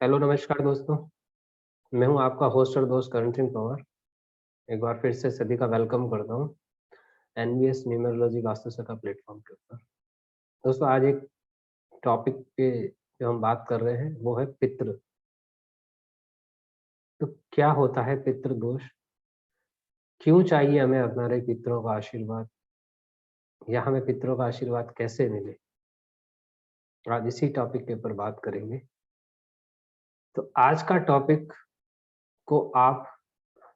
Hello, नमस्कार दोस्तों। मैं हूं आपका होस्ट और दोस्त करण सिंह पवार। एक बार फिर से सभी का वेलकम करता हूं एनबीएस न्यूमरोलॉजी वास्तुशास्त्र का प्लेटफॉर्म के ऊपर। दोस्तों, आज एक टॉपिक पे जो हम बात कर रहे हैं वो है पितृ। तो क्या होता है पितृ दोष? क्यों चाहिए हमें हमारे पितरों का आशीर्वाद, या हमें पितरों का आशीर्वाद कैसे मिले? आज इसी टॉपिक के ऊपर बात करेंगे। तो आज का टॉपिक को आप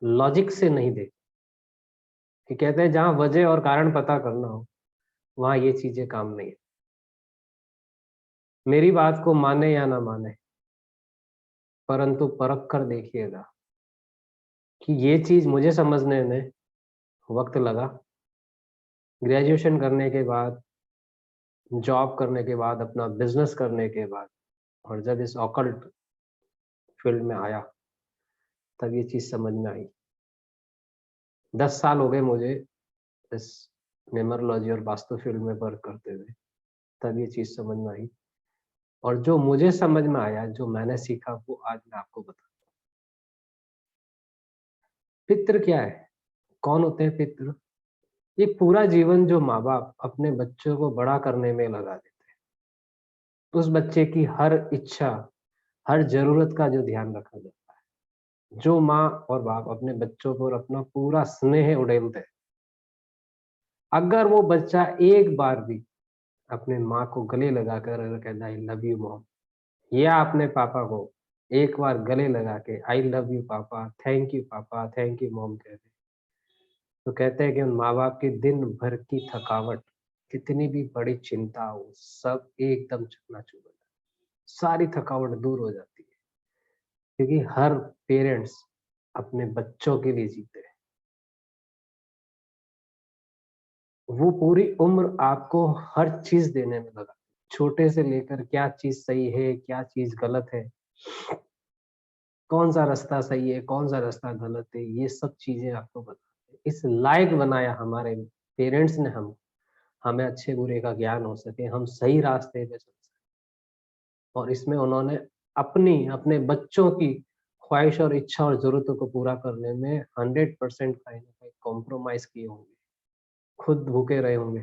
लॉजिक से नहीं देखें, कि कहते हैं जहां वजह और कारण पता करना हो वहां ये चीजें काम नहीं है। मेरी बात को माने या ना माने, परंतु परख कर देखिएगा कि ये चीज मुझे समझने में वक्त लगा। ग्रेजुएशन करने के बाद, जॉब करने के बाद, अपना बिजनेस करने के बाद, और जब इस ऑकल्ट फील्ड में आया तब ये चीज समझ में आई। 10 साल हो गए मुझे इस न्यूमरोलॉजी और वास्तु फील्ड में वर्क करते हुए, तब ये चीज समझ में आई। और जो मुझे समझ में आया, जो मैंने सीखा, वो आज मैं आपको बताता हूँ। पितृ क्या है? कौन होते हैं पितृ? ये पूरा जीवन जो माँ बाप अपने बच्चों को बड़ा करने में लगा देते हैं, उस बच्चे की हर इच्छा, हर जरूरत का जो ध्यान रखा जाता है, जो माँ और बाप अपने बच्चों पर अपना पूरा स्नेह उड़ेलते हैं, अगर वो बच्चा एक बार भी अपने माँ को गले लगाकर अगर कहता आई लव यू मॉम, या अपने पापा को एक बार गले लगा के आई लव यू पापा, थैंक यू मॉम कहते, तो कहते हैं कि उन माँ बाप की दिन भर की थकावट, कितनी भी बड़ी चिंता हो, सब एकदम चकनाचूर हो जाती है। सारी थकावट दूर हो जाती है, क्योंकि हर पेरेंट्स अपने बच्चों के लिए जीते हैं। वो पूरी उम्र आपको हर चीज देने में लगा, छोटे से लेकर क्या चीज सही है, क्या चीज गलत है, कौन सा रास्ता सही है, कौन सा रास्ता गलत है, ये सब चीजें आपको बताते हैं। इस लायक बनाया हमारे पेरेंट्स ने हम, हमें अच्छे बुरे का ज्ञान हो सके, हम सही रास्ते पे चल सकें। और इसमें उन्होंने अपने बच्चों की ख्वाहिश और इच्छा और जरूरतों को पूरा करने में 100% कहीं ना कहीं कॉम्प्रोमाइज किए होंगे। खुद भूखे रहे होंगे,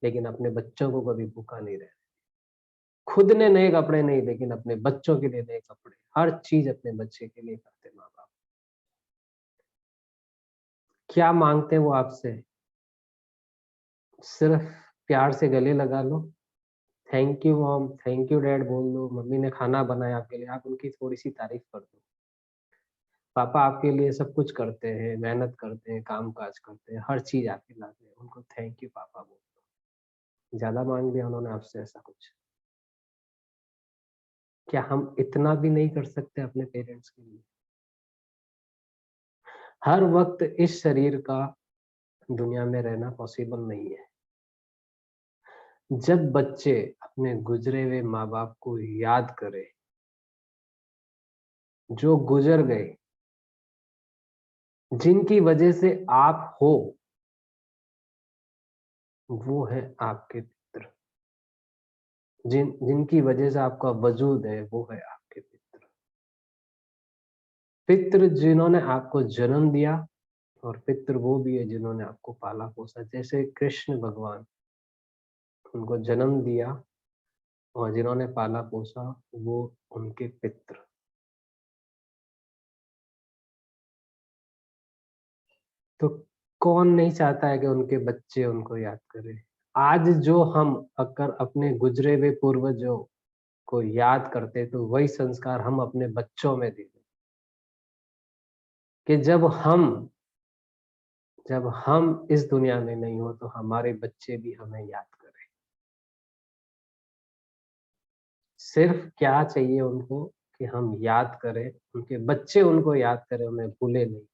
लेकिन अपने बच्चों को कभी भूखा नहीं रहे। खुद ने नए कपड़े नहीं, लेकिन अपने बच्चों के लिए नए कपड़े, हर चीज अपने बच्चे के लिए करते माँ बाप। क्या मांगते हैं वो आपसे? सिर्फ प्यार से गले लगा लो, thank you mom, thank you dad बोल दो, मम्मी ने खाना बनाया आपके लिए, आप उनकी थोड़ी सी तारीफ कर दो। पापा आपके लिए सब कुछ करते हैं, मेहनत करते हैं, काम काज करते हैं, हर चीज आपके लाते हैं, उनको थैंक यू पापा बोल दो। ज्यादा मांग लिया उन्होंने आपसे ऐसा कुछ? क्या हम इतना भी नहीं कर सकते अपने पेरेंट्स के लिए? हर वक्त इस शरीर का दुनिया में रहना पॉसिबल नहीं है। जब बच्चे अपने गुजरे हुए माँ बाप को याद करें, जो गुजर गए, जिनकी वजह से आप हो, वो है आपके पितृ। जिनकी वजह से आपका वजूद है, वो है आपके पितृ। पितृ जिन्होंने आपको जन्म दिया, और पितृ वो भी है जिन्होंने आपको पाला पोसा। जैसे कृष्ण भगवान, उनको जन्म दिया और जिन्होंने पाला पोसा, वो उनके पितृ। तो कौन नहीं चाहता है कि उनके बच्चे उनको याद करें? आज जो हम अगर अपने गुजरे हुए पूर्वजों को याद करते, तो वही संस्कार हम अपने बच्चों में दे दें, कि जब हम इस दुनिया में नहीं हो, तो हमारे बच्चे भी हमें याद करें। सिर्फ क्या चाहिए उनको? कि हम याद करें, उनके बच्चे उनको याद करें, उन्हें भूले नहीं।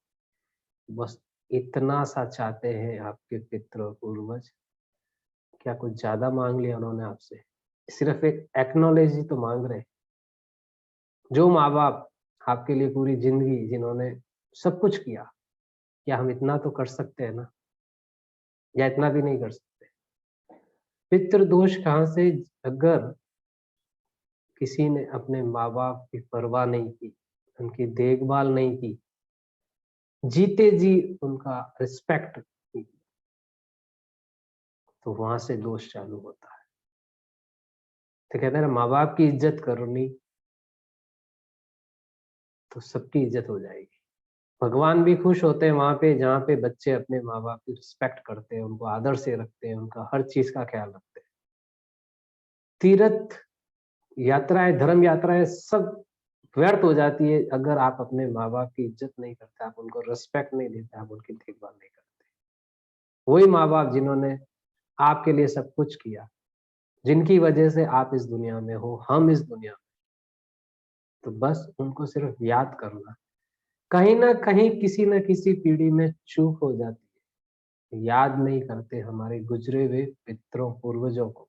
बस इतना सा चाहते हैं आपके पितृ और पूर्वज। क्या कुछ ज्यादा मांग लिया उन्होंने आपसे? सिर्फ एक एक्नॉलेज तो मांग रहे हैं। जो माँ बाप आपके लिए पूरी जिंदगी, जिन्होंने सब कुछ किया, क्या हम इतना तो कर सकते हैं ना? या इतना भी नहीं कर सकते? पितृ दोष कहाँ से? अगर किसी ने अपने माँ-बाप की परवाह नहीं की, उनकी देखभाल नहीं की, जीते जी उनका रिस्पेक्ट की, तो वहाँ से दोष चालू होता है। तो कहते हैं ना, माँ-बाप की इज़्ज़त करनी, तो सबकी इज़्ज़त हो जाएगी। भगवान भी खुश होते हैं वहाँ पे जहाँ पे बच्चे अपने माँ-बाप की रिस्पेक्ट करते हैं, उनको आदर से रखते हैं, उनका हर चीज़ का ख़्याल रखते हैं। तीर्थ यात्राएँ, धर्म यात्राएँ सब व्यर्थ हो जाती है अगर आप अपने माँ-बाप की इज़्ज़त नहीं करते, आप उनको रिस्पेक्ट नहीं देते, आप उनकी देखभाल नहीं करते। वही माँ-बाप जिन्होंने आपके लिए सब कुछ किया, जिनकी वजह से आप इस दुनिया में हो, हम इस दुनिया में, तो बस उनको सिर्फ़ याद करना। कहीं न कहीं किसी न किसी पीढ़ी में चूक हो जाती है, याद नहीं करते हमारे गुज़रे हुए पितरों, पूर्वजों को,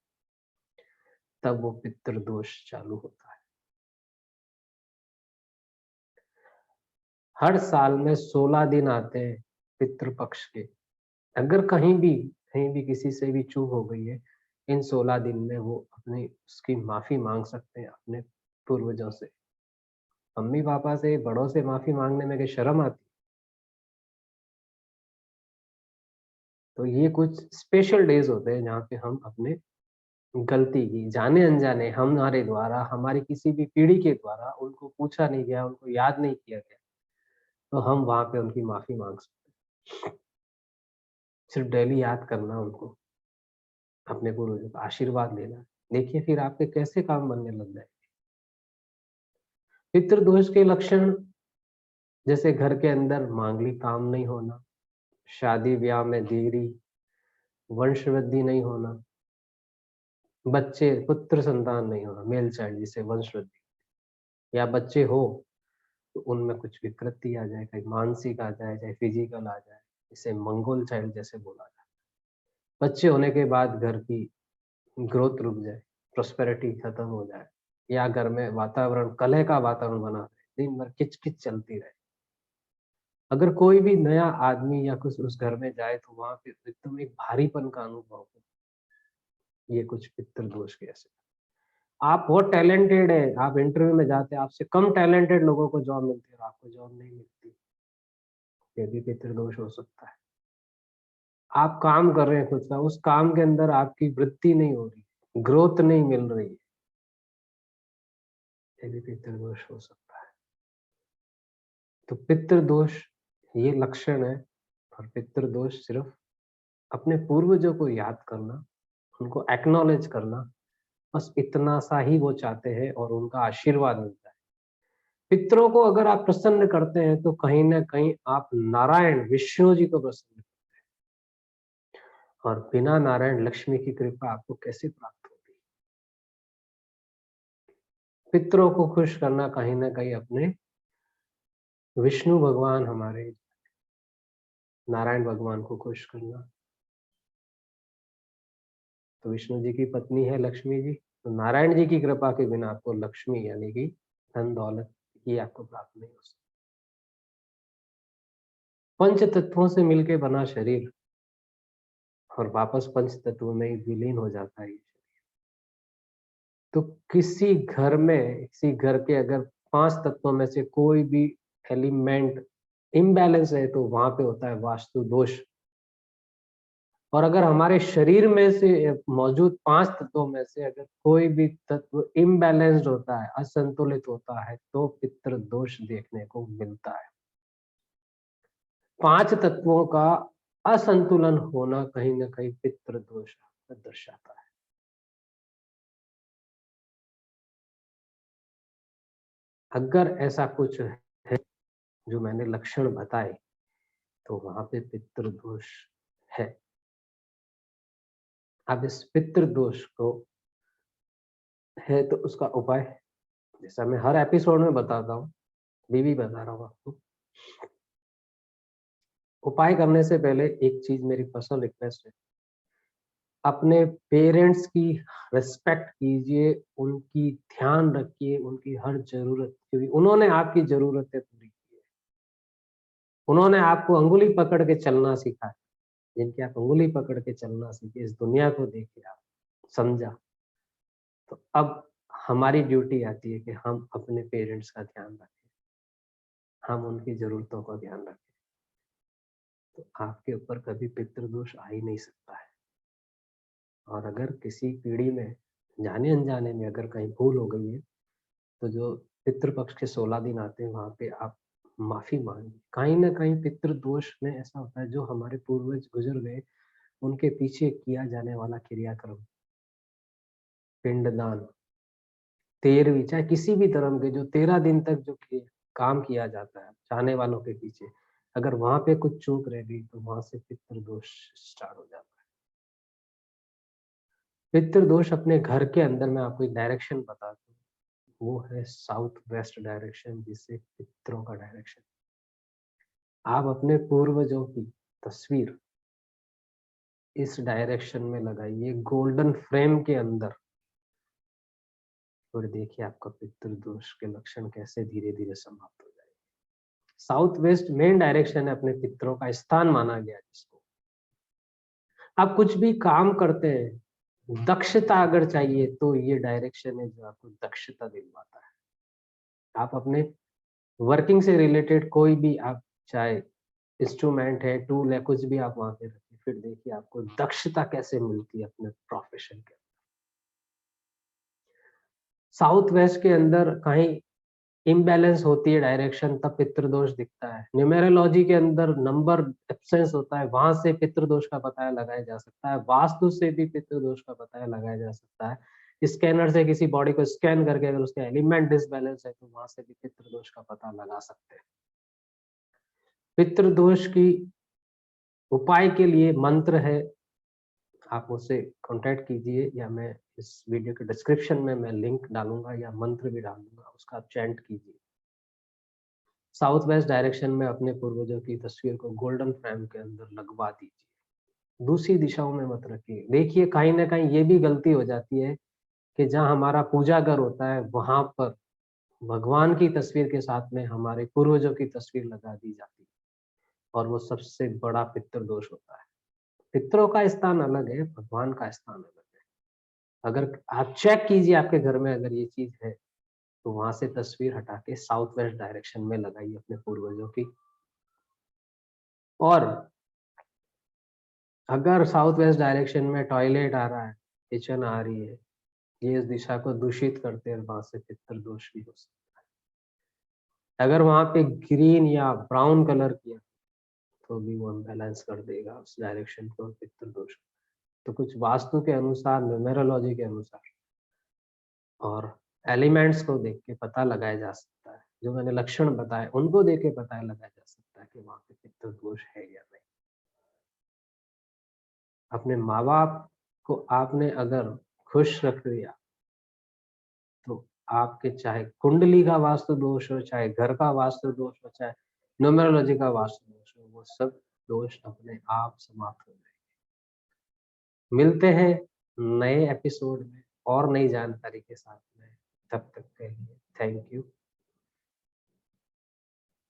तब वो पितृदोष चालू होता है। हर साल में 16 दिन आते हैं पितृ पक्ष के। अगर कहीं भी किसी से भी चूक हो गई है, इन 16 दिन में वो अपनी उसकी माफ़ी माँग सकते हैं अपने पूर्वजों से। मम्मी-पापा से, बड़ों से माफ़ी माँगने में क्या शर्म आती? तो ये कुछ स्पेशल डेज़ होते हैं जहाँ पे हम अपने गलती की जाने-अनजाने हमारे द्वारा, हमारी किसी भी पीढ़ी के द्वारा उनको पूछा नहीं गया, उनको याद नहीं किया गया, तो हम वहाँ पे उनकी माफ़ी माँग सकते हैं। सिर्फ़ डेली याद करना उनको, अपने पूर्वजों का आशीर्वाद लेना। देखिए फिर आपके कैसे काम बनने लग जाएँगे। पितृदोष के लक्षण जैसे घर के अंदर मांगलिक काम नहीं होना, शादी-ब्याह में देरी, वंश वृद्धि नहीं होना, बच्चे पुत्र संतान नहीं होना, मेल चाइल्ड जिसे वंश वृद्धि, या बच्चे हो तो उनमें कुछ विकृति आ जाए, कहीं मानसिक आ जाए, चाहे फिजिकल आ जाए, इसे मंगोल चाइल्ड जैसे बोला जाए। बच्चे होने के बाद घर की ग्रोथ रुक जाए, प्रॉस्पेरिटी खत्म हो जाए, या घर में वातावरण कलह का वातावरण बना रहे, दिन भर किच-किच चलती रहे। अगर कोई भी नया आदमी या कुछ उस घर में जाए तो वहाँ पे एकदम एक भारीपन का अनुभव हो, ये कुछ पितृदोष के ऐसे। आप बहुत टैलेंटेड है, आप इंटरव्यू में जाते हैं, आपसे कम टैलेंटेड लोगों को जॉब मिलती है और आपको जॉब नहीं मिलती, ये भी पितृदोष हो सकता है। आप काम कर रहे हैं खुद का, उस काम के अंदर आपकी वृद्धि नहीं हो रही, ग्रोथ नहीं मिल रही है, ये भी पितृदोष हो सकता है। तो पितृदोष ये लक्षण है, और पितृदोष सिर्फ अपने पूर्वजों को याद करना, उनको एक्नॉलेज करना, बस इतना सा ही वो चाहते हैं और उनका आशीर्वाद मिलता है। पितरों को अगर आप प्रसन्न करते हैं तो कहीं न कहीं आप नारायण, विष्णु जी को प्रसन्न, और बिना नारायण लक्ष्मी की कृपा आपको कैसे प्राप्त होगी? पितरों को खुश करना कहीं न कहीं अपने विष्णु भगवान हमारे नारायण भगवान को खुश करना। तो विष्णु जी की पत्नी है लक्ष्मी जी, तो नारायण जी की कृपा के बिना आपको लक्ष्मी यानी कि धन-दौलत ये आपको प्राप्त नहीं हो सकती। पंच तत्वों से मिलके बना शरीर और वापस पंच तत्व में ही विलीन हो जाता है ये। तो किसी घर के अगर 5 तत्वों में से कोई भी एलिमेंट इम्बैलेंस है तो वहाँ पे होता है वास्तु दोष। और अगर हमारे शरीर में से मौजूद 5 तत्वों में से अगर कोई भी तत्व इम्बैलेंस्ड होता है, असंतुलित होता है, तो पितृ दोष देखने को मिलता है। 5 तत्वों का असंतुलन होना कहीं न कहीं पितृ दोष दर्शाता है। अगर ऐसा कुछ है जो मैंने लक्षण बताए, तो वहाँ पे पितृ दोष है। अब इस पितृ दोष को है तो उसका उपाय, जैसा मैं हर एपिसोड में बताता हूँ, अभी भी बता रहा हूँ आपको। उपाय करने से पहले एक चीज़ मेरी पर्सनल रिक्वेस्ट है, अपने पेरेंट्स की रिस्पेक्ट कीजिए, उनकी ध्यान रखिए, उनकी हर ज़रूरत, क्योंकि उन्होंने आपकी ज़रूरतें पूरी की है। उन्होंने आपको उँगली पकड़ के चलना सिखाया, जिनकी आप उँगली पकड़ के चलना सीखे, इस दुनिया को देखे आप, समझा। तो अब हमारी ड्यूटी आती है कि हम अपने पेरेंट्स का ध्यान रखें, हम उनकी ज़रूरतों का ध्यान रखें। तो आपके ऊपर कभी पितृदोष आ ही नहीं सकता है। और अगर किसी पीढ़ी में जाने-अनजाने में अगर कहीं भूल हो गई है, तो जो पितृपक्ष के 16 दिन आते हैं, वहाँ पे आप माफ़ी माँगिए। कहीं न कहीं पितृदोष में ऐसा होता है, जो हमारे पूर्वज गुज़र गए, उनके पीछे किया जाने वाला क्रियाक्रम, पिंडदान, 13वीं चाहे किसी भी धर्म के जो 13 दिन तक जो काम किया जाता है, चाहने वालों के पीछे, अगर वहाँ पे कुछ चूक रह गई, तो वहाँ से पितृदोष स्टार्ट हो जाता है। पितृदोष अपने घर के अंदर मैं आपको एक डायरेक्शन बताता हूँ, वो है साउथ वेस्ट डायरेक्शन, जिससे पितरों का डायरेक्शन। आप अपने पूर्वजों की तस्वीर इस डायरेक्शन में लगाइए गोल्डन फ्रेम के अंदर, और देखिए आपका पितृदोष के लक्षण कैसे धीरे-धीरे समाप्त हो जाएंगे। साउथ वेस्ट मेन डायरेक्शन है, अपने पितरों का स्थान माना गया है जिसको। आप कुछ भी काम करते हैं, दक्षता अगर चाहिए तो ये डायरेक्शन है जो आपको दक्षता दिलवाता है। आप अपने वर्किंग से रिलेटेड कोई भी आप चाहे इंस्ट्रूमेंट है, टूल है, कुछ भी आप वहाँ पे रखिए, फिर देखिए आपको दक्षता कैसे मिलती है अपने प्रोफेशन के। साउथ वेस्ट के अंदर कहीं इम्बैलेंस होती है डायरेक्शन, तब पितृदोष दिखता है। न्यूमेरोलॉजी के अंदर नंबर एब्सेंस होता है, वहाँ से पितृदोष का पता लगाया जा सकता है। वास्तु से भी पितृदोष का पता लगाया जा सकता है। स्कैनर से किसी बॉडी को स्कैन करके अगर उसके एलिमेंट डिसबैलेंस है, तो वहाँ से भी पितृदोष का पता लगा सकते हैं। पितृदोष की उपाय के लिए मंत्र है, आप मुझसे कॉन्टैक्ट कीजिए, या मैं इस वीडियो के डिस्क्रिप्शन में मैं लिंक डालूँगा या मंत्र भी डाल दूँगा, उसका आप चैंट कीजिए। साउथ वेस्ट डायरेक्शन में अपने पूर्वजों की तस्वीर को गोल्डन फ्रेम के अंदर लगवा दीजिए। दूसरी दिशाओं में मत रखिए। देखिए कहीं न कहीं ये भी गलती हो जाती है कि जहाँ हमारा पूजा घर होता है, वहाँ पर भगवान की तस्वीर के साथ में हमारे पूर्वजों की तस्वीर लगा दी जाती है, और वो सबसे बड़ा पितृदोष होता है। पितरों का स्थान अलग है, भगवान का स्थान अलग है। अगर आप चेक कीजिए आपके घर में अगर ये चीज़ है, तो वहाँ से तस्वीर हटा के साउथ वेस्ट डायरेक्शन में लगाइए अपने पूर्वजों की। और अगर साउथ वेस्ट डायरेक्शन में टॉयलेट आ रहा है, किचन आ रही है, ये इस दिशा को दूषित करते हैं, वहाँ से पितृदोष भी हो सकता है। अगर वहाँ पे ग्रीन या ब्राउन कलर किया, तो भी वो इम्बैलेंस कर देगा उस डायरेक्शन को, पितृदोष। तो कुछ वास्तु के अनुसार, न्यूमेरोलॉजी के अनुसार और एलिमेंट्स को देख के पता लगाया जा सकता है। जो मैंने लक्षण बताए, उनको देख के पता लगाया जा सकता है कि वहाँ पे पितृदोष है या नहीं। अपने माँ-बाप को आपने अगर खुश रख दिया, तो आपके चाहे कुंडली का वास्तु दोष हो, चाहे घर का वास्तु दोष हो, चाहे न्यूमेरोलॉजी का वास्तु दोष हो, वो सब दोष अपने आप समाप्त हो जाएँगे। मिलते हैं नए एपिसोड में और नई जानकारी के साथ में। तब तक के लिए थैंक यू।